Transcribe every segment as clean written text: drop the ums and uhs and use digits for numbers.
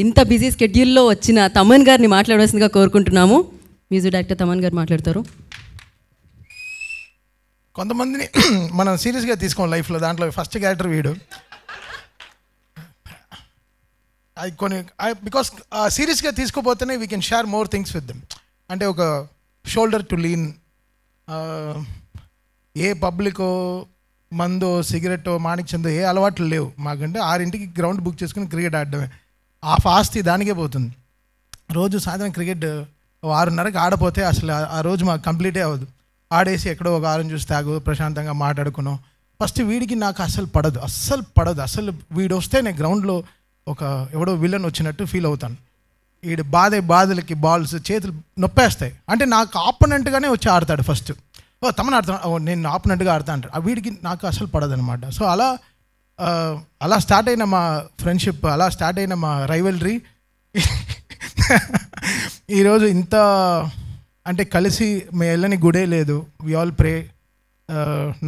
ఇంత బిజీ స్కెడ్యూల్లో వచ్చిన తమన్ గారిని మాట్లాడవలసిందిగా కోరుకుంటున్నాము. మ్యూజిక్ డైరెక్టర్ తమన్ గారు మాట్లాడతారు. కొంతమందిని మనం సీరియస్గా తీసుకోం లైఫ్లో. దాంట్లో ఫస్ట్ క్యారెక్టర్ వీడు. అది కొన్ని బికాస్ సీరియస్గా తీసుకోపోతేనే we can share more things with them. అంటే ఒక షోల్డర్ టు లీన్. ఏ పబ్లికో మందో సిగరెట్టో మాణిక్చందో ఏ అలవాట్లు లేవు మాకంటే. 6ంటికి గ్రౌండ్ బుక్ చేసుకుని క్రికెట్ ఆడడమే. ఆ ఫాస్ట్ దానికే పోతుంది. రోజు సాయంత్రం క్రికెట్ 6:30కి ఆడపోతే అసలు ఆ రోజు మాకు కంప్లీటే అవ్వదు. ఆడేసి ఎక్కడో ఒక ఆరం చూసి తాగు ప్రశాంతంగా మాట్లాడుకున్నాం. ఫస్ట్ వీడికి నాకు అస్సలు పడదు. అసలు వీడు వస్తే నేను గ్రౌండ్లో ఒక ఎవడో విలన్ వచ్చినట్టు ఫీల్ అవుతాను. వీడు బాధలకి బాల్స్ చేతులు నొప్పేస్తాయి. అంటే నాకు ఆపోనెంట్గానే వచ్చి ఆడతాడు ఫస్ట్. తమను ఆడుతాను, నేను ఆపోనెంట్గా ఆడతా అంటాడు. వీడికి నాకు అసలు పడదనమాట. సో అలా స్టార్ట్ అయిన మా ఫ్రెండ్షిప్, అలా స్టార్ట్ అయిన మా రైవల్రీ ఈరోజు ఇంత అంటే కలిసి మేము వెళ్ళని గుడే లేదు. We all pray.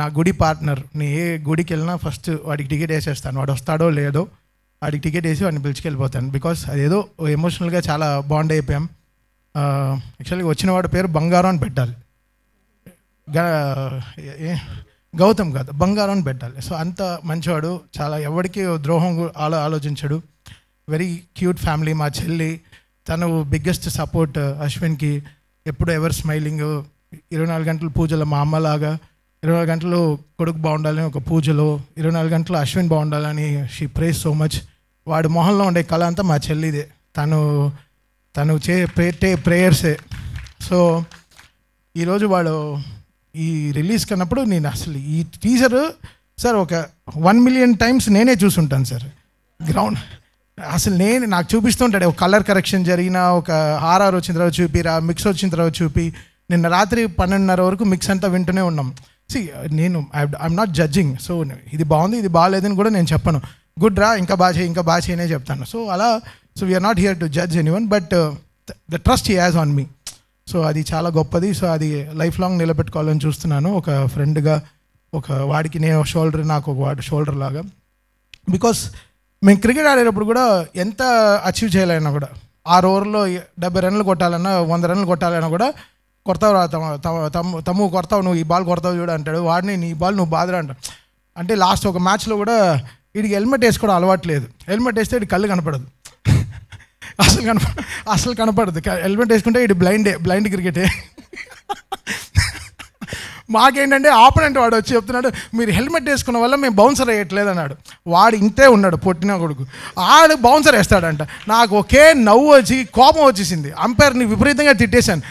నా గుడి పార్ట్నర్, నేను ఏ గుడికి వెళ్ళినా ఫస్ట్ వాడికి టికెట్ వేసేస్తాను. వాడు వస్తాడో లేదో వాడికి టికెట్ వేసి వాడిని పిలుచుకెళ్ళిపోతాను. బికాస్ అదేదో ఎమోషనల్గా చాలా బాండ్ అయిపోయాం. యాక్చువల్గా వచ్చిన వాడి పేరు బంగారం అని పెట్టాలి. గౌతమ్ కాదు, బంగారం అని పెట్టాలి. సో అంత మంచివాడు, చాలా ఎవరికి ద్రోహం ఆలోచించాడు. Very cute family. మా చెల్లి తను బిగ్గెస్ట్ సపోర్ట్ అశ్విన్కి. ఎప్పుడు ఎవర్ స్మైలింగ్. 24 గంటలు పూజలో మా అమ్మలాగా 24 గంటలు కొడుకు బాగుండాలని ఒక పూజలో, 24 గంటలు అశ్విన్ బాగుండాలని షీ ప్రేస్ సో మచ్. వాడు మొహంలో ఉండే కళ అంతా మా చెల్లిదే. తను ప్రేయర్సే. సో ఈరోజు వాడు ఈ రిలీజ్ కన్నప్పుడు నేను అసలు ఈ టీజర్ సార్ ఒక 1 మిలియన్ టైమ్స్ నేనే చూసుంటాను సార్ గ్రౌండ్. అసలు నాకు చూపిస్తుంటాడు. ఒక కలర్ కరెక్షన్ జరిగిన, ఒక ఆర్ఆర్ వచ్చిన తర్వాత చూపిరా, మిక్స్ వచ్చిన తర్వాత చూపి. నిన్న రాత్రి 12:30 వరకు మిక్స్ అంతా వింటూనే ఉన్నాం. I'm not judging. సో ఇది బాగుంది ఇది బాగాలేదని కూడా నేను చెప్పను. గుడ్ రా, ఇంకా బాగా చేయనే చెప్తాను. So we are not here to judge anyone, but the trust he has on me. So అది చాలా గొప్పది. సో అది లైఫ్ లాంగ్ నిలబెట్టుకోవాలని చూస్తున్నాను. ఒక ఫ్రెండ్గా, ఒక వాడికి నేను షోల్డర్, నాకు ఒక వాడు షోల్డర్ లాగా. బికాస్ మేము క్రికెట్ ఆడేటప్పుడు కూడా ఎంత అచీవ్ చేయాలన్నా కూడా 6 ఓవర్లో 70 రన్లు కొట్టాలన్నా 100 రన్లు కొట్టాలన్నా కూడా కొడతావు రా తమ్ము కొడతావు, నువ్వు ఈ బాల్ కొడతావు చూడు అంటాడు. వాడిని నీ బాల్ నువ్వు బాధరా అంటాడు. అంటే లాస్ట్ ఒక మ్యాచ్లో కూడా వీడికి హెల్మెట్ వేసుకోవడం అలవాటు లేదు. హెల్మెట్ వేస్తే వీడి కళ్ళు కనపడదు. అసలు కనపడదు. హెల్మెట్ వేసుకుంటే వీడి బ్లైండ్ క్రికెటే. మాకేంటంటే ఆపోనెంట్ వాడు వచ్చి చెప్తున్నాడు, మీరు హెల్మెట్ వేసుకున్న వల్ల మేము బౌన్సర్ వేయట్లేదు అన్నాడు. వాడు ఇంతే ఉన్నాడు, పొట్టిన కొడుకు. ఆడు బౌన్సర్ వేస్తాడంట. నాకు ఒకే నవ్వు వచ్చి కోపం వచ్చేసింది. అంపైర్ని విపరీతంగా తిట్టేశాను.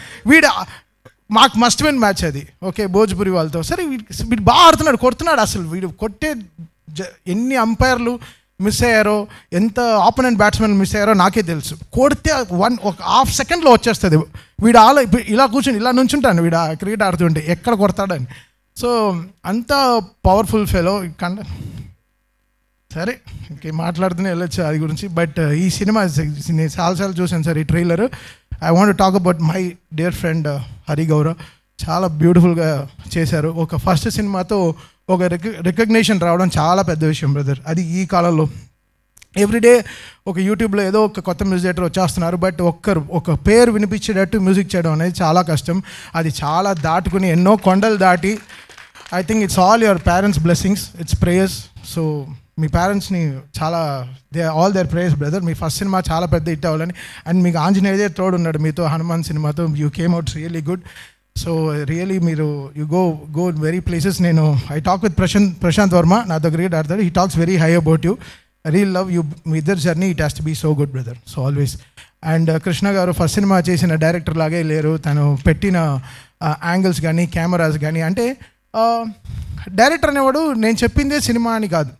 మాకు మస్ట్ విన్ మ్యాచ్ అది. ఓకే, భోజ్పురి వాళ్ళతో. సరే వీడు బాగా ఆడుతున్నాడు, కొడుతున్నాడు. అసలు వీడు కొట్టే ఎన్ని అంపైర్లు మిస్ అయ్యారో, ఎంత ఆపోనెంట్ బ్యాట్స్మెన్ మిస్ అయ్యారో నాకే తెలుసు. కొడితే ఒక హాఫ్ సెకండ్లో వచ్చేస్తుంది. వీడు ఇలా కూర్చొని ఇలా నుంచుంటాను వీడు క్రికెట్ ఆడుతుంటే ఎక్కడ కొడతాడని. సో అంత పవర్ఫుల్ ఫెలో. సరే ఇంకేం మాట్లాడుతూనే వెళ్ళొచ్చు అది గురించి. బట్ ఈ సినిమా నేను చాలాసార్లు చూశాను సార్ ఈ trailer. I want talk about my dear friend Hari Gaurav. చాలా బ్యూటిఫుల్గా చేశారు. ఒక ఫస్ట్ సినిమాతో ఒక రికగ్నేషన్ రావడం చాలా పెద్ద విషయం బ్రదర్. అది ఈ కాలంలో ఎవ్రీడే ఒక యూట్యూబ్లో ఏదో ఒక కొత్త మ్యూజిక్ డైరెక్టర్ వచ్చేస్తున్నారు. బట్ ఒక పేరు వినిపించేటట్టు మ్యూజిక్ చేయడం అనేది చాలా కష్టం. అది చాలా దాటుకుని ఎన్నో కొండలు దాటి I think it's all your parents blessings, it's prayers. So మీ పేరెంట్స్ని చాలా ఆల్ దేర్ ప్రేయర్స్ బ్రదర్. మీ ఫస్ట్ సినిమా చాలా పెద్ద హిట్ అవ్వాలని. అండ్ మీకు ఆంజనేయదే తోడు ఉన్నాడు మీతో. హనుమాన్ సినిమాతో you came out really good. So really మీరు యూ గో వెరీ ప్లేసెస్. నేను I talk with Prashanth Varma, నాతో క్రికెట్ ఆడతాడు. He talks very high about you. Real love you. మీ ఇద్దరు journey it has to be so good brother. So always. And Krishna garu first cinema చేసిన director లాగే లేరు. తను పెట్టిన యాంగిల్స్ కానీ కెమెరాస్ కానీ, అంటే డైరెక్టర్ అనేవాడు నేను చెప్పిందే సినిమా అని కాదు.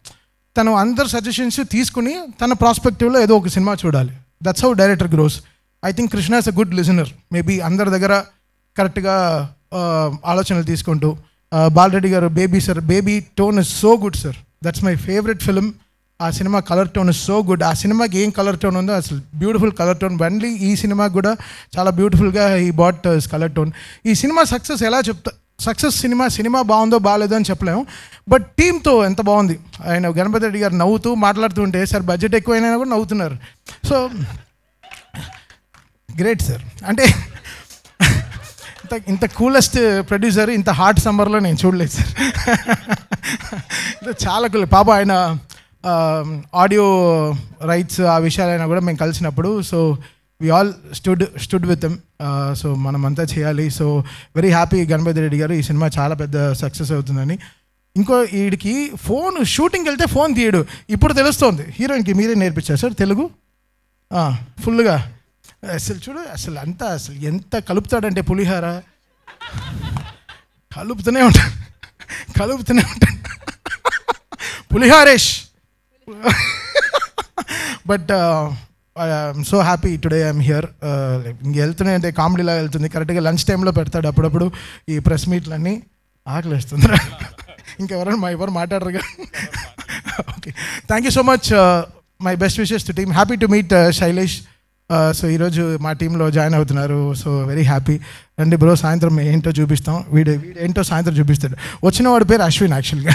తను అందరు సజెషన్స్ తీసుకుని తన ప్రాస్పెక్టివ్లో ఏదో ఒక సినిమా చూడాలి. That's how director grows. I think Krishna is a good listener. Maybe అందరి దగ్గర కరెక్ట్గా ఆలోచనలు తీసుకుంటూ. Balareddy garu baby tone is so good sir. That's my favourite film. ఆ cinema colour tone is so good. ఆ సినిమాకి ఏం కలర్ టోన్ ఉందో అసలు బ్యూటిఫుల్ కలర్ టోన్. బండ్లీ ఈ సినిమాకి కూడా చాలా బ్యూటిఫుల్గా ఈ బాట్ కలర్ టోన్. ఈ సినిమా సక్సెస్ ఎలా సక్సెస్ సినిమా బాగుందో బాగాలేదో అని చెప్పలేము, బట్ టీంతో ఎంత బాగుంది. ఆయన గణపతి రెడ్డి గారు నవ్వుతూ మాట్లాడుతుంటే సార్ బడ్జెట్ ఎక్కువైనా కూడా నవ్వుతున్నారు. So great sir. అంటే ఇంత కూలెస్ట్ ప్రొడ్యూసర్ ఇంత హాట్ సమ్మర్లో నేను చూడలేదు సార్. చాలా కూల్. పాప ఆయన ఆడియో రైట్స్ ఆ విషయాలైనా కూడా మేము కలిసినప్పుడు so we all stood with them. So మనమంతా చేయాలి. So very happy Ganapathi Reddy garu, ఈ సినిమా చాలా పెద్ద సక్సెస్ అవుతుందని. ఇంకో వీడికి ఫోన్ షూటింగ్కి వెళ్తే ఫోన్ తీయడు, ఇప్పుడు తెలుస్తోంది. హీరోయిన్కి మీరే నేర్పించారు సార్ తెలుగు ఫుల్గా. అసలు చూడు అసలు అంతా అసలు ఎంత కలుపుతాడంటే పులిహార కలుపుతూనే ఉంటాడు పులిహారేష్. But I'm so happy today I'm here. ఇంక వెళ్తూనే అంటే కామెడీలా వెళ్తుంది. కరెక్ట్గా లంచ్ టైంలో పెడతాడు అప్పుడప్పుడు ఈ ప్రెస్ మీట్లన్నీ. ఆకలిస్తుంది. ఇంకెవరైనా ఎవరు మాట్లాడరుగా. Okay, thank you so much. My best wishes to team. Happy to meet Shailesh. So ఈరోజు మా టీంలో జాయిన్ అవుతున్నారు. So very happy. రండి బ్రో, సాయంత్రం ఏంటో చూపిస్తాం. వీడు ఏంటో సాయంత్రం చూపిస్తాడు. వచ్చిన వాడి పేరు అశ్విన్ యాక్చువల్గా.